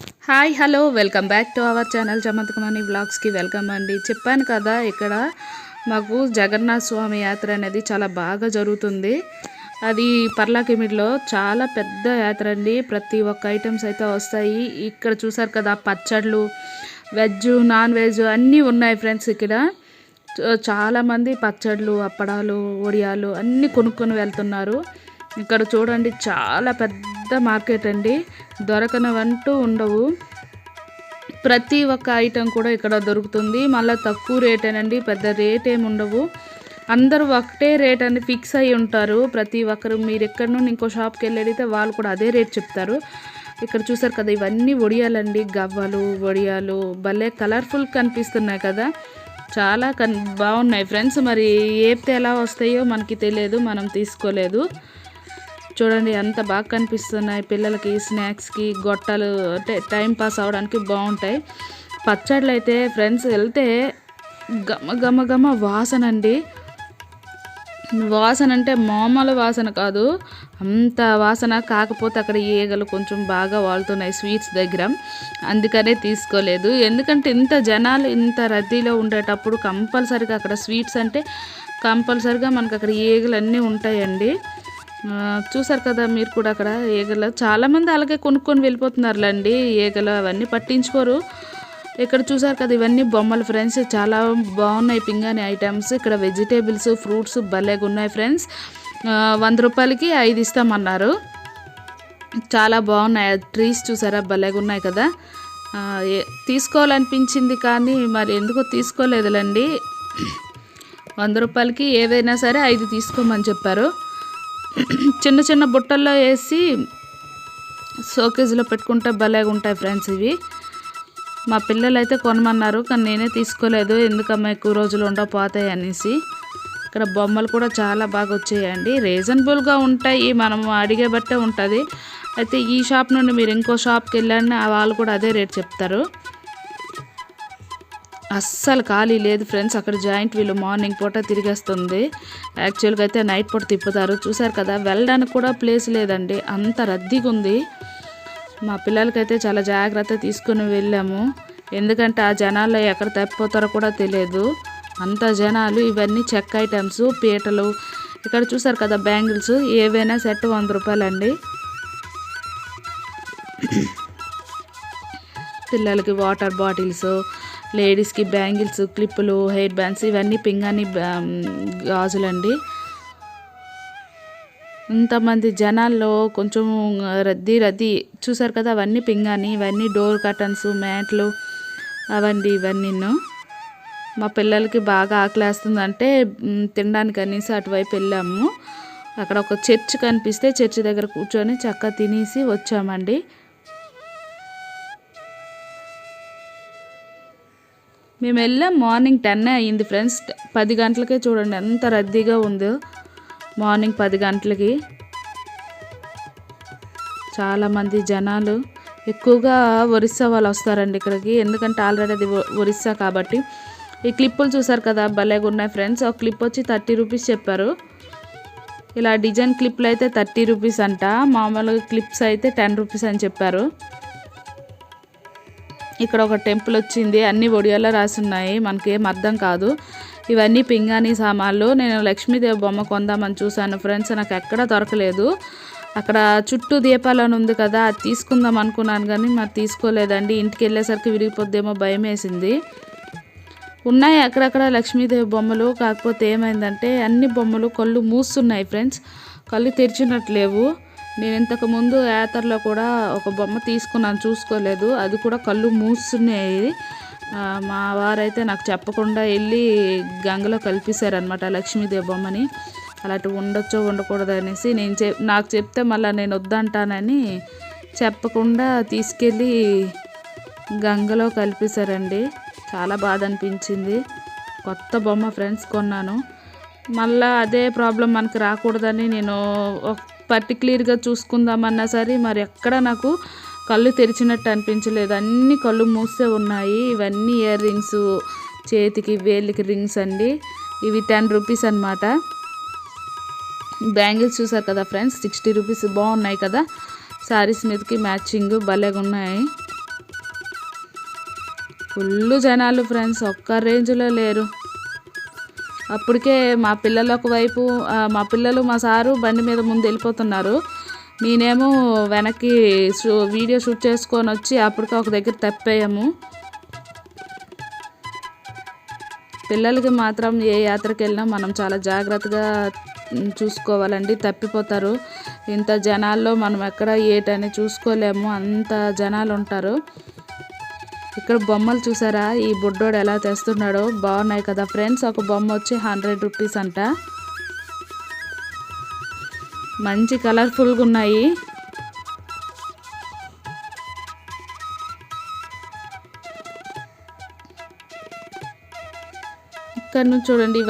Hi hello welcome back to our channel చమత్కమణి వ్లాగ్స్కి welcome అండి. చెప్పాను కదా, ఇక్కడ మాకు జగన్నాథ స్వామి యాత్ర అనేది చాలా బాగా జరుగుతుంది. అది పర్లాకిమిడిలో చాలా పెద్ద యాత్ర అండి. ప్రతి ఒక్క ఐటమ్స్ అయితే వస్తాయి. ఇక్కడ చూసారు కదా, పచ్చళ్ళు, వెజ్, నాన్ వెజ్ అన్నీ ఉన్నాయి ఫ్రెండ్స్. ఇక్కడ చాలామంది పచ్చళ్ళు, అప్పడాలు, వడియాలు అన్నీ కొనుక్కొని వెళ్తున్నారు. ఇక్కడ చూడండి, చాలా పెద్ద మార్కెట్ అండి. దొరకనవంటూ ఉండవు. ప్రతి ఒక్క ఐటెం కూడా ఇక్కడ దొరుకుతుంది. మళ్ళీ తక్కువ రేటేనండి, పెద్ద రేట్ ఏమి ఉండవు. అందరూ ఒకటే రేట్ అని ఫిక్స్ అయ్యి ఉంటారు. ప్రతి ఒక్కరు మీరు ఎక్కడి నుండి ఇంకో షాప్కి వెళ్ళి అడిగితే వాళ్ళు కూడా అదే రేట్ చెప్తారు. ఇక్కడ చూసారు కదా, ఇవన్నీ వడియాలండి. గవ్వలు, వడియాలు భలే కలర్ఫుల్ కనిపిస్తున్నాయి కదా, చాలా బాగున్నాయి ఫ్రెండ్స్. మరి ఏపితే ఎలా వస్తాయో మనకి తెలియదు, మనం తీసుకోలేదు. చూడండి ఎంత బాగా కనిపిస్తున్నాయి. పిల్లలకి స్నాక్స్కి గొట్టాలు అంటే టైం పాస్ అవ్వడానికి బాగుంటాయి. పచ్చళ్ళు అయితే ఫ్రెండ్స్ వెళ్తే గమ గమ గమ వాసన అండి. వాసన అంటే మామూలు వాసన కాదు, అంత వాసన. కాకపోతే అక్కడ ఈగలు కొంచెం బాగా వాళ్తున్నాయి స్వీట్స్ దగ్గర, అందుకనే తీసుకోలేదు. ఎందుకంటే ఇంత జనాలు ఇంత రద్దీలో ఉండేటప్పుడు కంపల్సరీగా అక్కడ స్వీట్స్ అంటే కంపల్సరీగా మనకు అక్కడ ఈగలు అన్నీ ఉంటాయండి. చూసారు కదా మీరు కూడా, అక్కడ ఈగలు చాలామంది అలాగే కొనుక్కొని వెళ్ళిపోతున్నారులేండి. ఈగలు అవన్నీ పట్టించుకోరు. ఇక్కడ చూసారు కదా, ఇవన్నీ బొమ్మలు ఫ్రెండ్స్. చాలా బాగున్నాయి పింగాణి ఐటమ్స్. ఇక్కడ వెజిటేబుల్స్, ఫ్రూట్స్ భలేగా ఉన్నాయి ఫ్రెండ్స్. 100 రూపాయలకి 5 ఇస్తామన్నారు. చాలా బాగున్నాయి. ట్రీస్ చూసారా, భలేగా ఉన్నాయి కదా. తీసుకోవాలనిపించింది కానీ మరి ఎందుకో తీసుకోలేదులేండి. 100 రూపాయలకి ఏవైనా సరే 5 తీసుకోమని చెప్పారు. చిన్న చిన్న బుట్టల్లో వేసి షోకేజ్లో పెట్టుకుంటే భలేగా ఉంటాయి ఫ్రెండ్స్. ఇవి మా పిల్లలు అయితే కొనమన్నారు, కానీ నేనే తీసుకోలేదు. ఎందుకమ్మా ఎక్కువ రోజులు ఉండకపోతాయి అనేసి. ఇక్కడ బొమ్మలు కూడా చాలా బాగా వచ్చాయండి. రీజనబుల్గా ఉంటాయి, మనం అడిగే బట్టే ఉంటుంది. అయితే ఈ షాప్ నుండి మీరు ఇంకో షాప్కి వెళ్ళండి, వాళ్ళు కూడా అదే రేట్ చెప్తారు. అస్సలు ఖాళీ లేదు ఫ్రెండ్స్. అక్కడ జాయింట్ వీల్ మార్నింగ్ పూట తిరిగేస్తుంది. యాక్చువల్గా అయితే నైట్ పూట తిప్పుతారు. చూసారు కదా, వెళ్ళడానికి కూడా ప్లేస్ లేదండి, అంత రద్దీగా ఉంది. మా పిల్లలకైతే చాలా జాగ్రత్త తీసుకుని వెళ్ళాము. ఎందుకంటే ఆ జనాల్లో ఎక్కడ తప్పిపోతారో కూడా తెలియదు, అంత జనాలు. ఇవన్నీ చెక్క ఐటమ్స్, పీటలు. ఇక్కడ చూసారు కదా, బ్యాంగిల్స్ ఏవైనా సెట్ 100 రూపాయలండి. పిల్లలకి వాటర్ బాటిల్స్, లేడీస్కి బ్యాంగిల్స్, క్లిప్పులు, హెయిర్ బ్యాండ్స్, ఇవన్నీ పింగాణి గాజులండి. ఇంతమంది జనాల్లో కొంచెం రద్దీ చూసారు కదా, అవన్నీ పింగాణి. ఇవన్నీ డోర్ కర్టన్స్, మ్యాట్లు అవండి ఇవన్నీ. మా పిల్లలకి బాగా ఆకలేస్తుందంటే తినడానికి అనేసి అటువైపు వెళ్ళాము. అక్కడ ఒక చర్చ్ కనిపిస్తే చర్చ్ దగ్గర కూర్చొని చక్కగా తినేసి వచ్చామండి. మేము వెళ్ళాం మార్నింగ్ 10 అయ్యింది ఫ్రెండ్స్. 10 గంటలకే చూడండి ఎంత రద్దీగా ఉందో. మార్నింగ్ 10 గంటలకి చాలామంది జనాలు. ఎక్కువగా ఒరిస్సా వాళ్ళు వస్తారండి ఇక్కడికి, ఎందుకంటే ఆల్రెడీ అది ఒరిస్సా కాబట్టి. ఈ క్లిప్పులు చూసారు కదా, భలేగా ఉన్నాయి ఫ్రెండ్స్. ఒక క్లిప్ వచ్చి 30 రూపీస్ చెప్పారు. ఇలా డిజైన్ క్లిప్లు అయితే 30 రూపీస్ అంట, మామూలుగా క్లిప్స్ అయితే 10 రూపీస్ అని చెప్పారు. ఇక్కడ ఒక టెంపుల్ వచ్చింది, అన్ని ఒడియాలో రాసి ఉన్నాయి, మనకేం అర్థం కాదు. ఇవన్నీ పింగాణి సామాన్లు. నేను లక్ష్మీదేవి బొమ్మ కొందామని చూశాను ఫ్రెండ్స్, నాకు ఎక్కడా దొరకలేదు. అక్కడ చుట్టూ దీపాలని ఉంది కదా, అది తీసుకుందాం అనుకున్నాను కానీ మరి తీసుకోలేదండి. ఇంటికి వెళ్ళేసరికి విరిగిపోద్దేమో భయం వేసింది. ఉన్నాయి అక్కడక్కడ లక్ష్మీదేవి బొమ్మలు, కాకపోతే ఏమైందంటే అన్ని బొమ్మలు కళ్ళు మూస్తున్నాయి ఫ్రెండ్స్, కళ్ళు తెరిచినట్లేవు. నేను ఇంతకుముందు యాత్రలో కూడా ఒక బొమ్మ తీసుకున్నాను, చూసుకోలేదు, అది కూడా కళ్ళు మూస్తున్నాయి. మా వారైతే నాకు చెప్పకుండా వెళ్ళి గంగలో కలిపేశారనమాట లక్ష్మీదేవి బొమ్మని. అలాంటివి ఉండొచ్చో ఉండకూడదు అనేసి నాకు చెప్తే మళ్ళీ నేను వద్దంటానని చెప్పకుండా తీసుకెళ్ళి గంగలో కలిపేశారండి. చాలా బాధ అనిపించింది. కొత్త బొమ్మ ఫ్రెండ్స్ కొన్నాను, మళ్ళీ అదే ప్రాబ్లం మనకు రాకూడదని నేను పర్టిక్యులర్గా చూసుకుందామన్నా సరే మరి ఎక్కడ నాకు కళ్ళు తెరిచినట్టు అనిపించలేదు, అన్నీ కళ్ళు మూసే ఉన్నాయి. ఇవన్నీ ఇయర్ రింగ్స్, చేతికి వేలికి రింగ్స్ అండి. ఇవి 10 రూపీస్ అనమాట. బ్యాంగిల్స్ చూసారు కదా ఫ్రెండ్స్, 60 రూపీస్. బాగున్నాయి కదా, శారీస్ మీదకి మ్యాచింగ్ భలేగా ఉన్నాయి. ఫుల్ జనాలు ఫ్రెండ్స్, ఒక్క రేంజ్లో లేరు. అప్పటికే మా పిల్లలు ఒకవైపు, మా పిల్లలు మా సారు బండి మీద ముందు వెళ్ళిపోతున్నారు. నేనేమో వెనక్కి వీడియో షూట్ చేసుకొని వచ్చి అప్పటికే ఒక దగ్గర తప్పాము. పిల్లలకి మాత్రం ఏ యాత్రకి వెళ్ళినా మనం చాలా జాగ్రత్తగా చూసుకోవాలండి, తప్పిపోతారు. ఇంత జనాల్లో మనం ఎక్కడ ఏటని చూసుకోలేము, అంత జనాలు ఉంటారు. ఇక్కడ బొమ్మలు చూసారా, ఈ బుడ్డోడు ఎలా తెస్తున్నాడో, బాగున్నాయి కదా ఫ్రెండ్స్. ఒక బొమ్మ వచ్చి 100 రూపీస్ అంట. మంచి కలర్ఫుల్గా ఉన్నాయి. ఇక్కడ నుంచి చూడండి,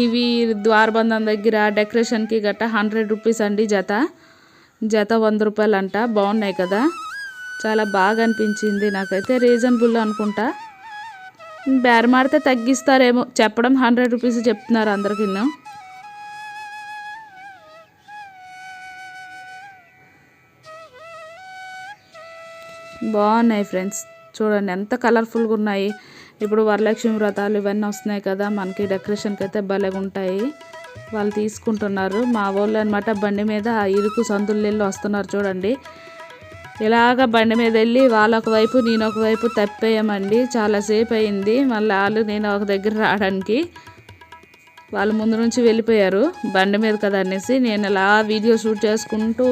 ఇవి ద్వారబంధం దగ్గర డెకరేషన్కి గట్ట 100 రూపీస్ అండి. జత 100 రూపాయలు అంట. బాగున్నాయి కదా, చాలా బాగా అనిపించింది నాకైతే. రీజనబుల్ అనుకుంటా, బేరమాడితే తగ్గిస్తారేమో. చెప్పడం 100 రూపీస్ చెప్తున్నారు అందరికీ. బాగున్నాయి ఫ్రెండ్స్, చూడండి ఎంత కలర్ఫుల్గా ఉన్నాయి. ఇప్పుడు వరలక్ష్మి వ్రతాలు ఇవన్నీ వస్తున్నాయి కదా, మనకి డెకరేషన్కి అయితే భలేగా ఉంటాయి. వాళ్ళు తీసుకుంటున్నారు మా వాళ్ళు అనమాట. బండి మీద ఇరుకు సందులు వెళ్ళి వస్తున్నారు చూడండి. ఇలాగ బండి మీద వెళ్ళి వాళ్ళొక వైపు నేను ఒకవైపు తప్పేయమండి. చాలాసేపు అయింది. మళ్ళీ నేను ఒక దగ్గర రావడానికి వాళ్ళు ముందు నుంచి వెళ్ళిపోయారు బండి మీద కదా అనేసి నేను ఇలా వీడియో షూట్ చేసుకుంటూ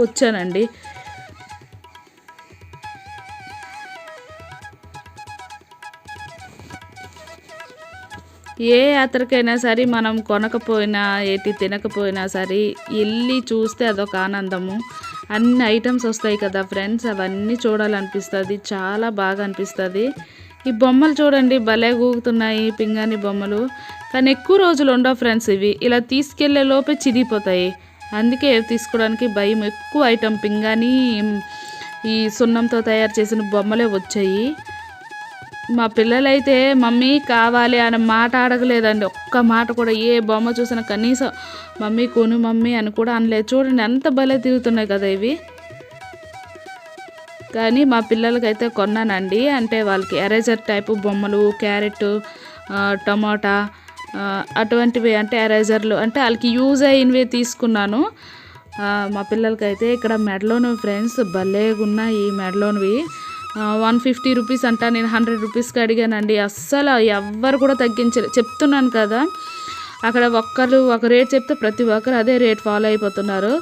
వచ్చానండి. ఏ యాత్రకైనా సరే మనం కొనకపోయినా ఏటి తినకపోయినా సరే వెళ్ళి చూస్తే అదొక ఆనందము. అన్ని ఐటమ్స్ వస్తాయి కదా ఫ్రెండ్స్, అవన్నీ చూడాలనిపిస్తుంది, చాలా బాగా అనిపిస్తుంది. ఈ బొమ్మలు చూడండి భలే ఊగుతున్నాయి, పింగాణి బొమ్మలు. కానీ ఎక్కువ రోజులు ఉండవు ఫ్రెండ్స్, ఇవి ఇలా తీసుకెళ్లే లోపే చిరిగిపోతాయి. అందుకే తీసుకోవడానికి భయం. ఎక్కువ ఐటమ్ పింగాణి ఈ సున్నంతో తయారు చేసిన బొమ్మలే వచ్చాయి. మా పిల్లలైతే మమ్మీ కావాలి అనే మాట అడగలేదండి, ఒక్క మాట కూడా. ఏ బొమ్మ చూసినా కనీసం మమ్మీ కొను మమ్మీ అని కూడా అనలేదు. చూడండి ఎంత భలే తిరుగుతున్నాయి కదా ఇవి. కానీ మా పిల్లలకైతే కొన్నానండి, అంటే వాళ్ళకి ఎరేజర్ టైపు బొమ్మలు, క్యారెట్, టమాటా అటువంటివి, అంటే ఎరేజర్లు, అంటే వాళ్ళకి యూజ్ అయినవి తీసుకున్నాను. మా పిల్లలకైతే ఇక్కడ మెడలోను ఫ్రెండ్స్ భలేగా ఉన్నాయి. ఈ మెడలోనివి 150 రూపీస్ అంట. నేను 100 రూపీస్కి అడిగానండి. అస్సలు ఎవ్వరు కూడా తగ్గించలేదు. చెప్తున్నాను కదా, అక్కడ ఒక్కరు ఒక రేట్ చెప్తే ప్రతి ఒక్కరు అదే రేట్ ఫాలో అయిపోతున్నారు.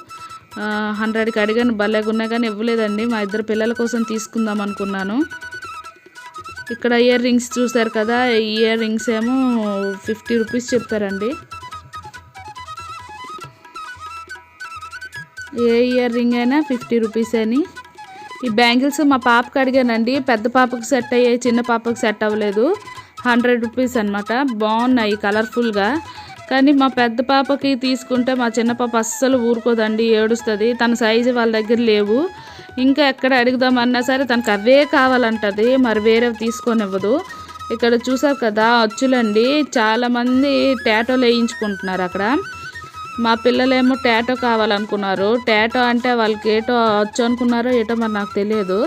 100కి అడిగాను, భలేగా ఉన్నాయి కానీ ఇవ్వలేదండి. మా ఇద్దరు పిల్లల కోసం తీసుకుందాం అనుకున్నాను. ఇక్కడ ఇయర్ రింగ్స్ చూసారు కదా, ఇయర్ రింగ్స్ ఏమో 50 రూపీస్ చెప్పారండి. ఏ ఇయర్ రింగ్ అయినా 50 రూపీస్ అని. ఈ బ్యాంగిల్స్ మా పాపకి అడిగానండి, పెద్ద పాపకు సెట్ అయ్యాయి, చిన్న పాపకు సెట్ అవ్వలేదు. 100 రూపీస్ అనమాట. బాగున్నాయి కలర్ఫుల్గా. కానీ మా పెద్ద పాపకి తీసుకుంటే మా చిన్న పాప అస్సలు ఊరుకోదండి, ఏడుస్తుంది. తన సైజు వాళ్ళ దగ్గర లేవు. ఇంకా ఎక్కడ అడుగుదామన్నా సరే తనకు అవే కావాలంటది, మరి వేరే తీసుకొనివ్వదు. ఇక్కడ చూసారు కదా అచ్చులండి, చాలామంది టాటోలు వేయించుకుంటున్నారు అక్కడ. మా పిల్లలేమో టాటో కావాలనుకున్నారు. టాటో అంటే వాళ్ళకి ఏటో వచ్చు అనుకున్నారో ఏటో మరి నాకు తెలియదు.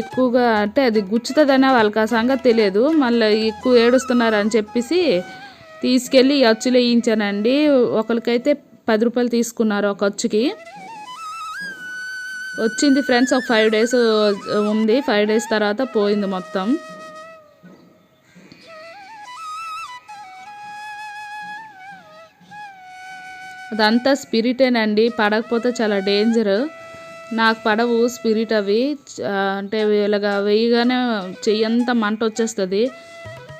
ఎక్కువగా అంటే అది గుచ్చుతుందనే వాళ్ళకి ఆ సంగతి తెలియదు. మళ్ళీ ఎక్కువ ఏడుస్తున్నారు అని చెప్పేసి తీసుకెళ్ళి అచ్చులు వేయించానండి. ఒకరికైతే 10 రూపాయలు తీసుకున్నారు ఒక అచ్చుకి. వచ్చింది ఫ్రెండ్స్, ఒక 5 డేస్ ఉంది. 5 డేస్ తర్వాత పోయింది మొత్తం. అదంతా స్పిరిటేనండి, పడకపోతే చాలా డేంజర్. నాకు పడవు స్పిరిట్ అవి, అంటే ఇలాగా వేయగానే చెయ్యంతా మంట వచ్చేస్తుంది.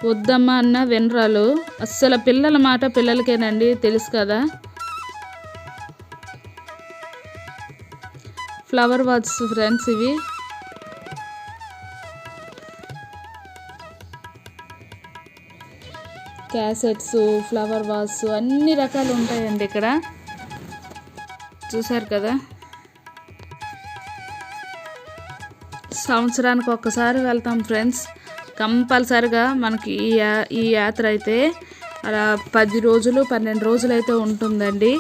వద్దమ్మా అన్న వినరాలు. అస్సలు పిల్లల మాట పిల్లలకేనండి, తెలుసు కదా. ఫ్లవర్ వాజ్ ఫ్రెండ్స్ ఇవి. క్యాసెట్స్, ఫ్లవర్ వాస్ అన్ని రకాలు ఉంటాయండి ఇక్కడ. చూసారు కదా, సంవత్సరానికి ఒక్కసారి వెళ్తాం ఫ్రెండ్స్ కంపల్సరిగా. మనకి ఈ యాత్ర అయితే అలా 10 రోజులు 12 రోజులు అయితే ఉంటుందండి.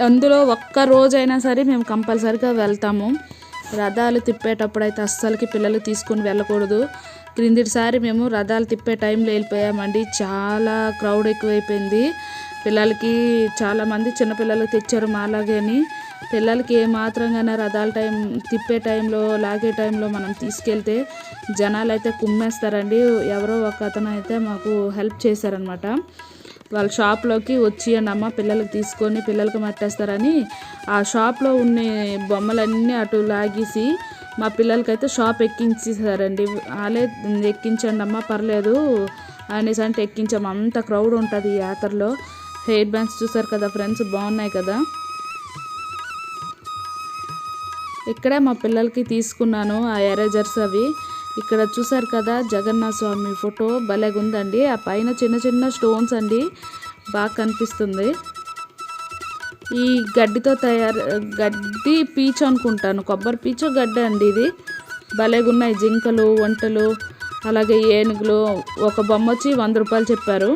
అందులో ఒక్క రోజైనా సరే మేము కంపల్సరిగా వెళ్తాము. రథాలు తిప్పేటప్పుడు అయితే అస్సలకి పిల్లలు తీసుకొని వెళ్ళకూడదు. క్రిందిటిసారి మేము రథాలు తిప్పే టైంలో వెళ్ళిపోయామండి. చాలా క్రౌడ్ ఎక్కువైపోయింది. పిల్లలకి చాలామంది చిన్నపిల్లలు తెచ్చారు మాలాగని. పిల్లలకి ఏమాత్రంగానే రథాల తిప్పే టైంలో లాగే టైంలో మనం తీసుకెళ్తే జనాలు అయితే కుమ్మేస్తారండి. ఎవరో ఒక అతను అయితే మాకు హెల్ప్ చేశారనమాట. వాళ్ళ షాప్లోకి వచ్చేయండి అమ్మ పిల్లలకి తీసుకొని పిల్లలకి మట్టేస్తారని ఆ షాప్లో ఉన్న బొమ్మలన్నీ అటు లాగేసి మా పిల్లలకైతే షాప్ ఎక్కించేసారండి. వాళ్ళే ఎక్కించండి అమ్మ పర్లేదు అనేసి అంటే ఎక్కించాము. అంత క్రౌడ్ ఉంటుంది ఈ యాత్రలో. హెయిర్ బ్యాండ్స్ చూసారు కదా ఫ్రెండ్స్, బాగున్నాయి కదా. ఇక్కడే మా పిల్లలకి తీసుకున్నాను ఆ ఎరేజర్స్ అవి. ఇక్కడ చూసారు కదా జగన్నాథ స్వామి ఫోటో భలేగా ఉందండి. ఆ పైన చిన్న చిన్న స్టోన్స్ అండి, బాగా కనిపిస్తుంది. ఈ గడ్డితో గడ్డి పీచు అనుకుంటాను, కొబ్బరి పీచు గడ్డి అండి ఇది. భలేగా ఉన్నాయి జింకలు, ఒంటెలు, అలాగే ఏనుగులు. ఒక బొమ్మ వచ్చి 100 రూపాయలు చెప్పారు.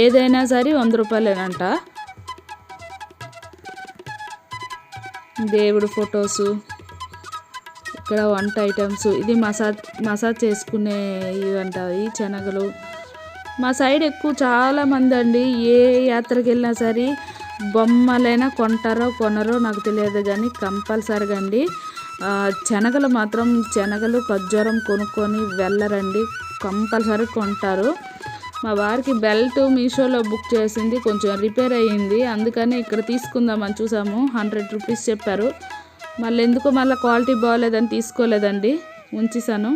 ఏదైనా సరే 100 రూపాయలేనంట. దేవుడు ఫొటోసు, ఇక్కడ వంట ఐటమ్స్. ఇది మసాజ్ చేసుకునే ఇవంట ఈ శనగలు. మా సైడ్ ఎక్కువ చాలామంది అండి ఏ యాత్రకి వెళ్ళినా సరే బొమ్మలైనా కొంటారో కొనరో నాకు తెలియదు కానీ కంపల్సరిగా అండి శనగలు ఖర్జూరం కొనుక్కొని వెళ్ళరండి, కంపల్సరీ కొంటారు. మా వారికి బెల్ట్ మీషోలో బుక్ చేసింది, కొంచెం రిపేర్ అయ్యింది, అందుకని ఇక్కడ తీసుకుందామని చూసాము. 100 రూపీస్ చెప్పారు. మళ్ళీ క్వాలిటీ బాగోలేదని తీసుకోలేదండి, ఉంచేసాను.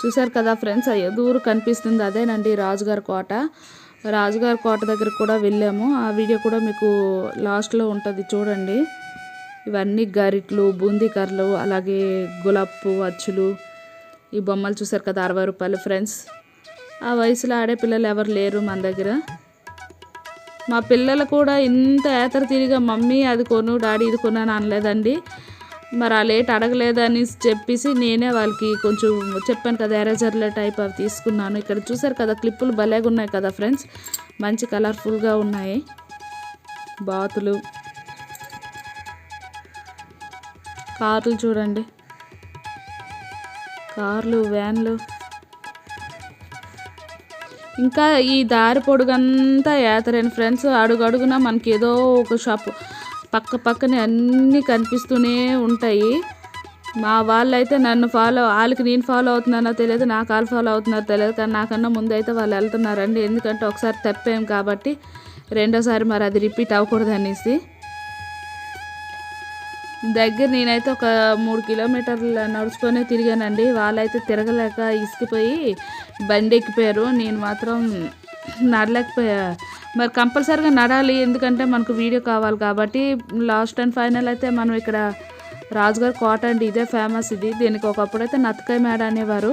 చూసారు కదా ఫ్రెండ్స్, దూరం కనిపిస్తుంది అదేనండి రాజుగారి కోట. రాజుగారి కోట దగ్గర కూడా వెళ్ళాము. ఆ వీడియో కూడా మీకు లాస్ట్లో ఉంటుంది చూడండి. ఇవన్నీ గరిట్లు, బూందీ కర్రలు, అలాగే గులాబ్ పువ్వు అచ్చులు. ఈ బొమ్మలు చూసారు కదా 60 రూపాయలు ఫ్రెండ్స్. ఆ వయసులో ఆడే పిల్లలు ఎవరు లేరు మన దగ్గర. మా పిల్లలు కూడా ఇంత యాత్ర తిరిగా మమ్మీ అది కొను డాడీ ఇది కొను అని అనలేదండి. మరి ఆ లేట్ అడగలేదని చెప్పేసి నేనే వాళ్ళకి కొంచెం చెప్పాను కదా ఎరేజర్ల టైప్ అవి తీసుకున్నాను. ఇక్కడ చూసారు కదా క్లిప్పులు భలేగా ఉన్నాయి కదా ఫ్రెండ్స్, మంచి కలర్ఫుల్గా ఉన్నాయి. బాతులు, కార్లు చూడండి, కార్లు, వ్యాన్లు. ఇంకా ఈ దారి పొడుగంతా యాత్రేని ఫ్రెండ్స్. అడుగడుగున మనకి ఏదో ఒక షాపు పక్కనే అన్నీ కనిపిస్తూనే ఉంటాయి. మా వాళ్ళైతే వాళ్ళకి నేను ఫాలో అవుతున్నానో తెలియదు, నాకు వాళ్ళు ఫాలో అవుతున్నారో తెలియదు, కానీ నాకన్నా ముందు అయితే వాళ్ళు వెళ్తున్నారండి. ఎందుకంటే ఒకసారి తప్పాం కాబట్టి రెండోసారి మరి అది రిపీట్ అవ్వకూడదు అనేసి. నేనైతే ఒక 3 కిలోమీటర్లు నడుచుకొనే తిరిగానండి. వాళ్ళైతే తిరగలేక ఇసుకుపోయి బండి ఎక్కిపోయారు, నేను మాత్రం నడలేకపోయా. మరి కంపల్సరీగా నడాలి, ఎందుకంటే మనకు వీడియో కావాలి కాబట్టి. లాస్ట్ అండ్ ఫైనల్ అయితే మనం ఇక్కడ రాజుగారి కోట అండి, ఇదే ఫేమస్. దీనికి ఒకప్పుడైతే నత్తకాయ మేడ అనేవారు.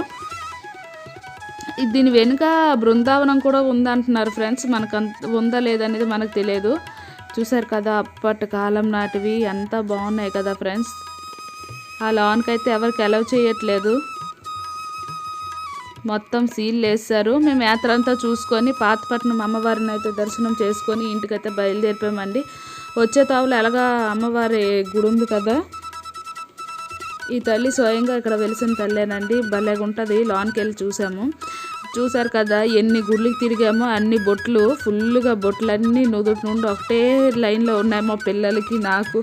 దీని వెనుక బృందావనం కూడా ఉందంటున్నారు ఫ్రెండ్స్. మనకు ఉందా లేదనేది మనకు తెలియదు. చూసారు కదా అప్పటి కాలం నాటివి ఎంత బాగున్నాయి కదా ఫ్రెండ్స్. ఆ లాన్కి అయితే ఎవరికి అలౌ చేయట్లేదు, మొత్తం సీల్ వేస్తారు. మేము యాత్ర అంతా చూసుకొని పాతపట్నం అమ్మవారిని అయితే దర్శనం చేసుకొని ఇంటికైతే బయలుదేరిపోయామండి. వచ్చే తావులో ఎలాగా అమ్మవారి గుడి ఉంది కదా, ఈ తల్లి స్వయంగా ఇక్కడ వెలిసిన తల్లేనండి. భలేగా ఉంటుంది. లాన్కి వెళ్ళి చూసారు కదా ఎన్ని గుళ్ళకి తిరిగామో అన్ని బొట్లు, ఫుల్గా బొట్లన్నీ నుదుటి నుండి ఒకటే లైన్లో ఉన్నాయి. మా పిల్లలకి నాకు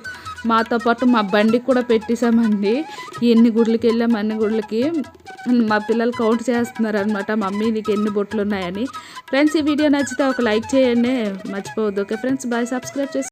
మాతో పాటు మా బండికి కూడా పెట్టేశామండి. ఎన్ని గుళ్ళకి వెళ్ళాము అన్ని గుళ్ళకి. మా పిల్లలు కౌంట్ చేస్తున్నారు అనమాట, మమ్మీ నీకు ఎన్ని బొట్లు ఉన్నాయని. ఫ్రెండ్స్ ఈ వీడియో నచ్చితే ఒక లైక్ చేయండి, మర్చిపోవద్దు. Okay friends, bye. సబ్స్క్రైబ్ చేసి